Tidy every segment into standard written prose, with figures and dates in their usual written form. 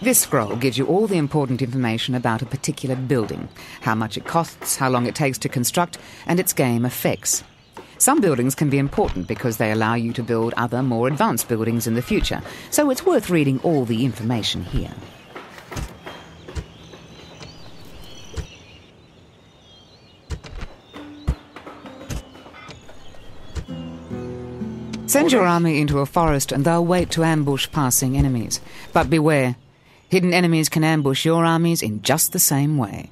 This scroll gives you all the important information about a particular building, how much it costs, how long it takes to construct, and its game effects. Some buildings can be important because they allow you to build other, more advanced buildings in the future, so it's worth reading all the information here. Send your army into a forest and they'll wait to ambush passing enemies. But beware, hidden enemies can ambush your armies in just the same way.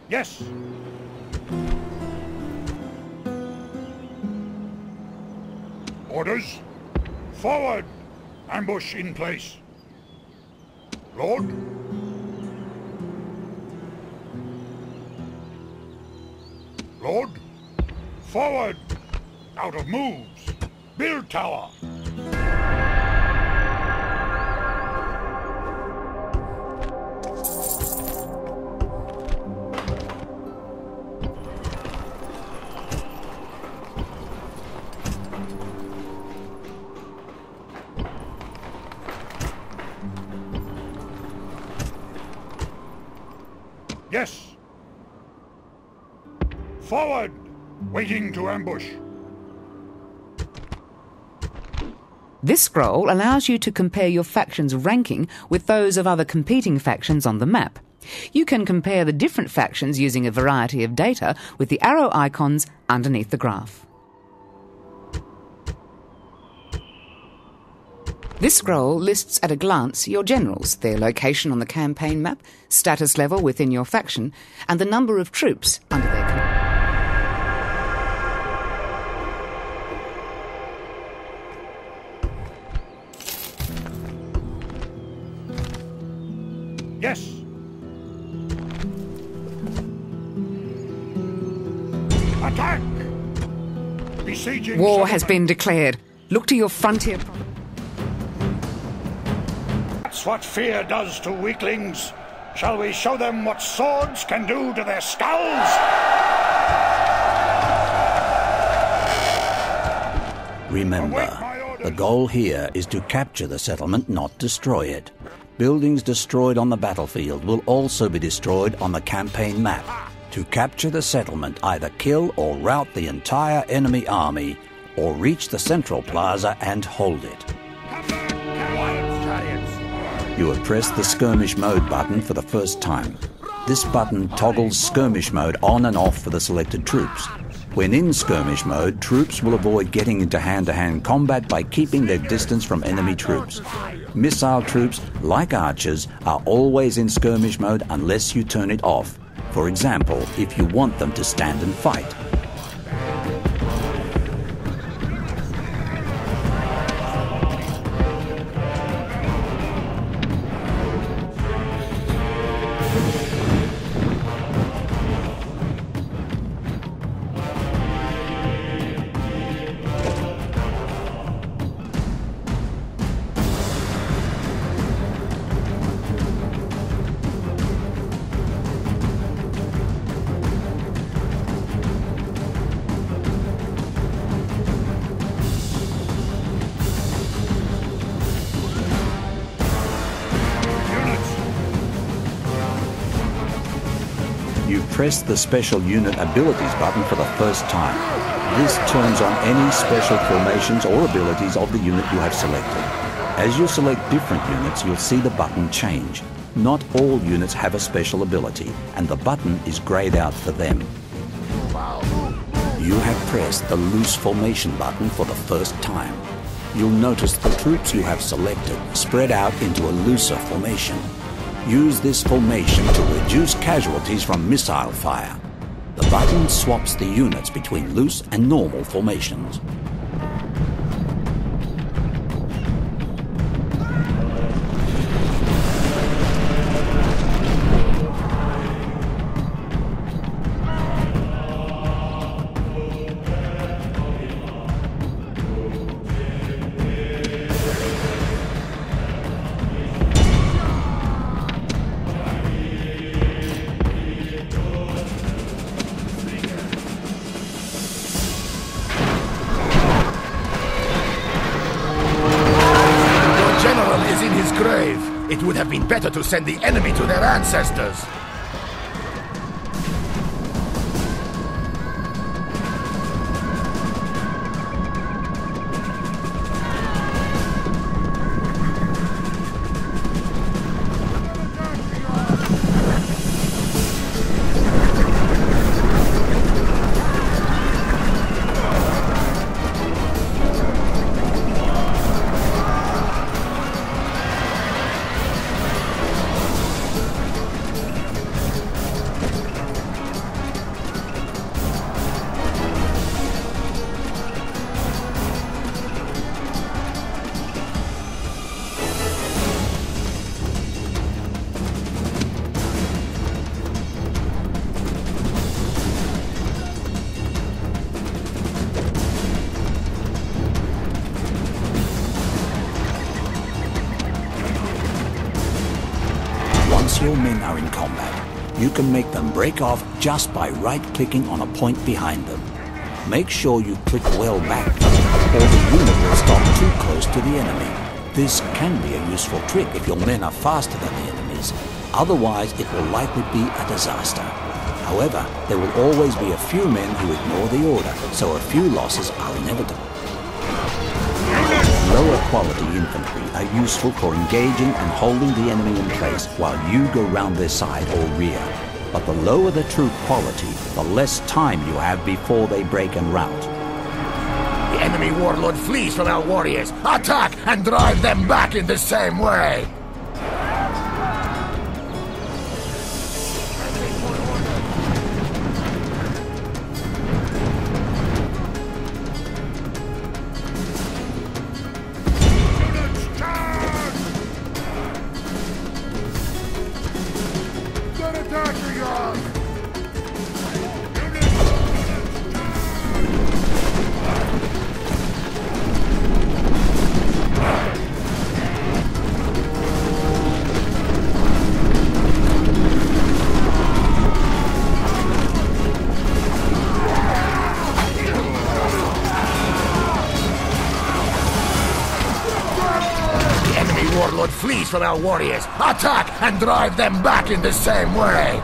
Yes. Orders. Forward. Ambush in place. Lord. Lord. Forward. Out of moves. Build tower. Yes. Forward! Waiting to ambush. This scroll allows you to compare your faction's ranking with those of other competing factions on the map. You can compare the different factions using a variety of data with the arrow icons underneath the graph. This scroll lists at a glance your generals, their location on the campaign map, status level within your faction, and the number of troops under their command. Yes. Attack! Besieging War has been declared. Look to your frontier. That's what fear does to weaklings. Shall we show them what swords can do to their skulls? Remember, the goal here is to capture the settlement, not destroy it. Buildings destroyed on the battlefield will also be destroyed on the campaign map. To capture the settlement, either kill or rout the entire enemy army, or reach the central plaza and hold it. You have pressed the skirmish mode button for the first time. This button toggles skirmish mode on and off for the selected troops. When in skirmish mode, troops will avoid getting into hand-to-hand combat by keeping their distance from enemy troops. Missile troops, like archers, are always in skirmish mode unless you turn it off. For example, if you want them to stand and fight. You've pressed the Special Unit Abilities button for the first time. This turns on any special formations or abilities of the unit you have selected. As you select different units, you'll see the button change. Not all units have a special ability, and the button is greyed out for them. You have pressed the Loose Formation button for the first time. You'll notice the troops you have selected spread out into a looser formation. Use this formation to reduce casualties from missile fire. The button swaps the units between loose and normal formations. It would have been better to send the enemy to their ancestors. Once your men are in combat, you can make them break off just by right-clicking on a point behind them. Make sure you click well back, or the unit will stop too close to the enemy. This can be a useful trick if your men are faster than the enemies. Otherwise, it will likely be a disaster. However, there will always be a few men who ignore the order, so a few losses are inevitable. Lower quality infantry are useful for engaging and holding the enemy in place while you go round their side or rear. But the lower the troop quality, the less time you have before they break en route. The enemy warlord flees from our warriors. Attack and drive them back in the same way. Warlord flees from our warriors. Attack and drive them back in the same way.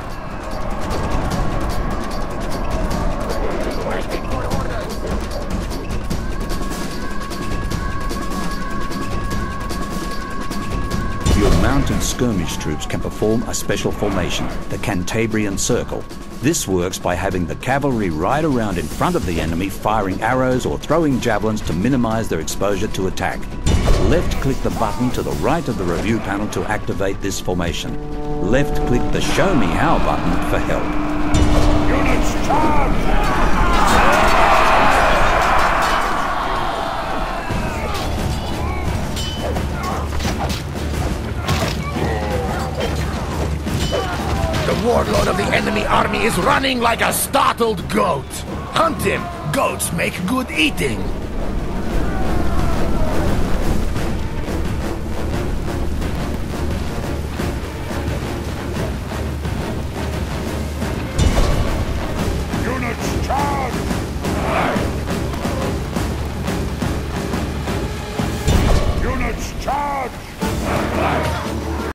Your mounted skirmish troops can perform a special formation, the Cantabrian Circle. This works by having the cavalry ride around in front of the enemy, firing arrows or throwing javelins to minimize their exposure to attack. Left-click the button to the right of the review panel to activate this formation. Left-click the Show Me How button for help. Units charge! The warlord of the enemy army is running like a startled goat. Hunt him! Goats make good eating.